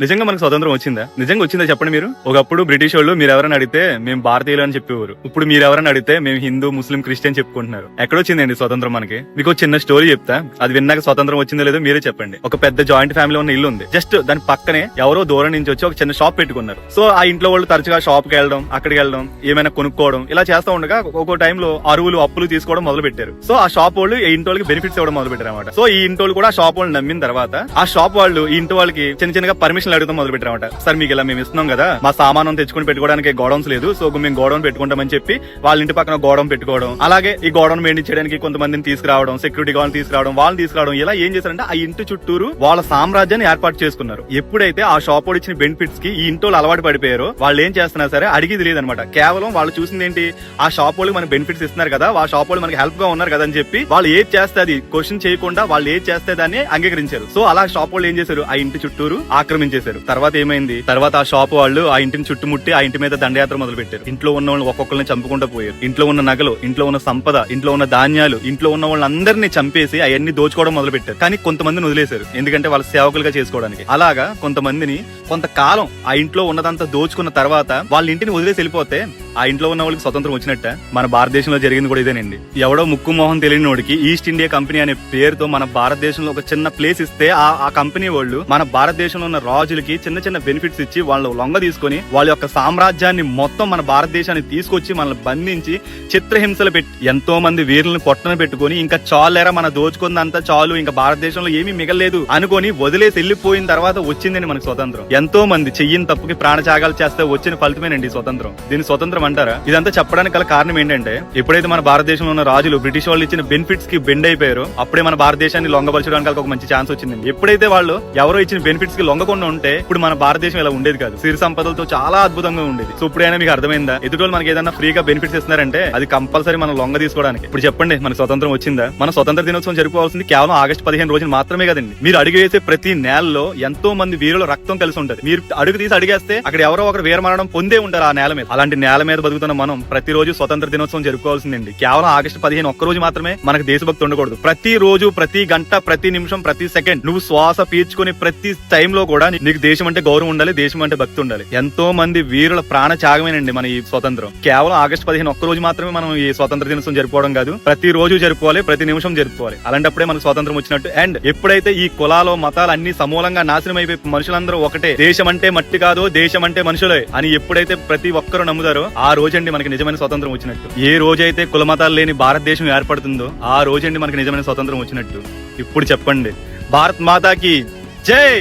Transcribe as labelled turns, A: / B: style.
A: నిజంగా మనకు స్వతంత్రం వచ్చిందా? నిజంగా వచ్చిందా చెప్పండి మీరు. ఒకప్పుడు బ్రిటిష్ వాళ్ళు మీరు ఎవరైనా అడిగితే మేము భారతీయులు అని చెప్పేవారు. ఇప్పుడు మీరు ఎవరైనా అడిగితే మేము హిందూ, ముస్లిం, క్రిస్టియన్ చెప్పుకుంటున్నారు. ఎక్కడొచ్చిందండి స్వతంత్రం మనకి? మీకు ఒక చిన్న స్టోరీ చెప్తా, అది విన్నాక స్వతంత్రం వచ్చిందో లేదో మీరే చెప్పండి. ఒక పెద్ద జాయింట్ ఫ్యామిలీ ఉన్న ఇల్లు ఉంది. జస్ట్ దాని పక్కనే ఎవరో దూరం నుంచి వచ్చి ఒక చిన్న షాప్ పెట్టుకున్నారు. సో ఆ ఇంట్లో వాళ్ళు తరచుగా షాప్ కి వెళ్ళడం, అక్కడికి వెళ్ళడం, ఏమైనా కొనుక్కోవడం ఇలా చేస్తూ ఉండగా ఒక్కో టైంలో అరువులు, అప్పులు తీసుకోవడం మొదలు పెట్టారు. సో ఆ షాప్ వాళ్ళు ఈ ఇంటి వాళ్ళకి బెనిఫిట్స్ ఇవ్వడం మొదలు పెట్టారు అనమాట. సో ఈ ఇంటి వాళ్ళు కూడా ఆ షాప్ వాళ్ళు నమ్మిన తర్వాత ఆ షాప్ వాళ్ళు ఈ ఇంటి వాళ్ళకి చిన్న చిన్నగా పర్మిషన్ అడుగుతాం మొదలు పెట్టారు అనమాట. సార్ మీకు ఇలా మేము ఇస్తున్నాం కదా, మా సామానం తెచ్చుకుని పెట్టుకోవడానికి గోడౌన్స్ లేదు, సో మేము గోడౌన్ పెట్టుకుంటామని చెప్పి వాళ్ళ ఇంటి పక్కన గోడౌన్ పెట్టుకోవడం, అలాగే ఈ గోడౌన్ మెయింటైన్ చేయడానికి కొంతమందిని తీసుకురావడం, సెక్యూరిటీ గార్డ్ తీసుకురావడం, వాళ్ళని తీసుకురావడం, ఇలా ఏం చేశారంటే ఆ ఇంటి చుట్టూరు వాళ్ళ సామ్రాజ్యాన్ని ఏర్పాటు చేసుకున్నారు. ఎప్పుడైతే ఆ షాప్ ఇచ్చిన బెనిఫిట్స్ కి ఈ ఇంటి అలవాటు పడిపోయారో వాళ్ళు ఏం చేస్తున్నా సరే అడిగేది లేదనమాట. కేవలం వాళ్ళు చూసింది ఏంటి, ఆ షాప్ వాళ్ళకి మనకి బెనిఫిట్స్ ఇస్తున్నారు కదా, ఆ షాప్ వాళ్ళు మనకి హెల్ప్ గా ఉన్నారు కదా అని చెప్పి వాళ్ళు ఏది చేస్తే అది క్వశ్చన్ చేయకుండా వాళ్ళు ఏది చేస్తే దాన్ని అంగీకరించారు. సో అలా షాప్ వాళ్ళు ఏం చేశారు, ఆ ఇంటి చుట్టూరు ఆక్రమించేశారు. తర్వాత ఏమైంది, తర్వాత ఆ షాప్ వాళ్ళు ఆ ఇంటిని చుట్టుముట్టి ఆ ఇంటి మీద దండయాత్ర మొదలు పెట్టారు. ఇంట్లో ఉన్న వాళ్ళు ఒక్కొక్కరిని చంపుకుంటూ పోయారు. ఇంట్లో ఉన్న నగలు, ఇంట్లో ఉన్న సంపద, ఇంట్లో ఉన్న ధాన్యాలు, ఇంట్లో ఉన్న వాళ్ళందరినీ చంపేసి అవన్నీ దోచుకోవడం మొదలు పెట్టారు. కానీ కొంతమందిని వదిలేశారు, ఎందుకంటే వాళ్ళ సేవకులుగా చేసుకోవడానికి. అలాగా కొంతమందిని కొంతకాలం ఆ ఇంట్లో ఉన్నదంతా దోచుకున్న తర్వాత వాళ్ళ ఇంటిని వదిలేసి వెళ్ళిపోతే ఆ ఇంట్లో ఉన్న వాళ్ళకి స్వతంత్రం వచ్చినట్ట. మన భారతదేశంలో జరిగింది కూడా ఇదేనండి. ఎవడో ముక్కు మోహన్ తెలియని వాడికి ఈస్ట్ ఇండియా కంపెనీ అనే పేరుతో మన భారతదేశంలో ఒక చిన్న ప్లేస్ ఇస్తే ఆ కంపెనీ వాళ్ళు మన భారతదేశంలో ఉన్న రాజులకి చిన్న చిన్న బెనిఫిట్స్ ఇచ్చి వాళ్ళు లొంగ తీసుకుని వాళ్ళ యొక్క సామ్రాజ్యాన్ని మొత్తం మన భారతదేశాన్ని తీసుకొచ్చి మనల్ని బంధించి చిత్రహింసలు పెట్టి ఎంతో మంది వీరులను పొట్టన పెట్టుకుని ఇంకా చాలేరా మన దోచుకుందంతా చాలు, ఇంకా భారతదేశంలో ఏమీ మిగలేదు అనుకొని వదిలేసి వెళ్ళిపోయిన తర్వాత వచ్చిందండి మనకు స్వతంత్రం. ఎంతో మంది చెయ్యని తప్పుకి ప్రాణత్యాగాలు చేస్తే వచ్చిన ఫలితమేనండి స్వతంత్రం. దీని స్వతంత్రం అంటారా? ఇదంతా చెప్పడానికి గల కారణం ఏంటంటే ఎప్పుడైతే మన భారతదేశంలో ఉన్న రాజులు బ్రిటిష్ వాళ్ళు ఇచ్చిన బెనిఫిట్స్ కి బెండ్ అయిపోయారో అప్పుడే మన భారతదేశాన్ని లొంగపరచడానికి ఒక మంచి ఛాన్స్ వచ్చింది. ఎప్పుడైతే వాళ్ళు ఎవరో ఇచ్చిన బెనిఫిట్స్ కి లొంగకుండా ఉంటే ఇప్పుడు మన భారతదేశం ఇలా ఉండేది కాదు, సిరి సంపదలతో చాలా అద్భుతంగా ఉండేది. సో ఇప్పుడైనా మీకు అర్థమైందా, ఎదుటి మనకి ఏదైనా ఫ్రీగా బెనిఫిట్స్ ఇస్తున్నారంటే అది కంపల్సరీ మనం లొంగ తీసుకోవడానికి. ఇప్పుడు చెప్పండి మనకు స్వతంత్రం వచ్చిందా? మన స్వతంత్ర దినోత్సవం జరుపుకోవాల్సింది కేవలం ఆగస్టు 15 రోజులు మాత్రమే కదండి. మీరు అడుగు వేసే ప్రతి నేలలో ఎంతో మంది వీరుల రక్తం కలిసి ఉంటది. మీరు అడుగు తీసి అడిగేస్తే అక్కడ ఎవరో ఒకరు వీరమరణం పొందే ఉంటారు ఆ నేల మీద. అలాంటి నేల మీద బతుకుతున్న మనం ప్రతిరోజు స్వతంత్ర దినోత్సవం జరుపుకోవాల్సిందండి. కేవలం ఆగస్టు 15 ఒక్క రోజు మాత్రమే మనకు దేశభక్తి ఉండకూడదు. ప్రతి రోజు, ప్రతి గంట, ప్రతి నిమిషం, ప్రతి సెకండ్ నువ్వు శ్వాస పీల్చుకునే ప్రతి టైంలో కూడా నీకు దేశం అంటే గౌరవం ఉండాలి, దేశం అంటే భక్తి ఉండాలి. ఎంతో మంది వీరుల ప్రాణ త్యాగమేనండి మన ఈ స్వతంత్రం. కేవలం ఆగస్టు 15 ఒక్క రోజు మాత్రమే మనం ఈ స్వతంత్ర దినోత్సవం జరుపుకోవడం కాదు, ప్రతి రోజు జరుపుకోవాలి, ప్రతి నిమిషం జరుపుకోవాలి. అలాంటప్పుడే మనకు స్వాతంత్రం వచ్చినట్టు. అండ్ ఎప్పుడైతే ఈ కులాలు, మతాలు అన్ని సమూలంగా నాశనం అయిపోయి మనుషులందరూ ఒకటే, దేశం అంటే మట్టి కాదు, దేశం అంటే మనుషులే అని ఎప్పుడైతే ప్రతి ఒక్కరు నమ్ముతారో ఆ రోజండి మనకి నిజమైన స్వతంత్రం వచ్చినట్టు. ఏ రోజైతే కుల మతాలు లేని భారతదేశం ఏర్పడుతుందో ఆ రోజండి మనకి నిజమైన స్వతంత్రం వచ్చినట్టు. ఇప్పుడు చెప్పండి, భారత్ మాతాకి జై.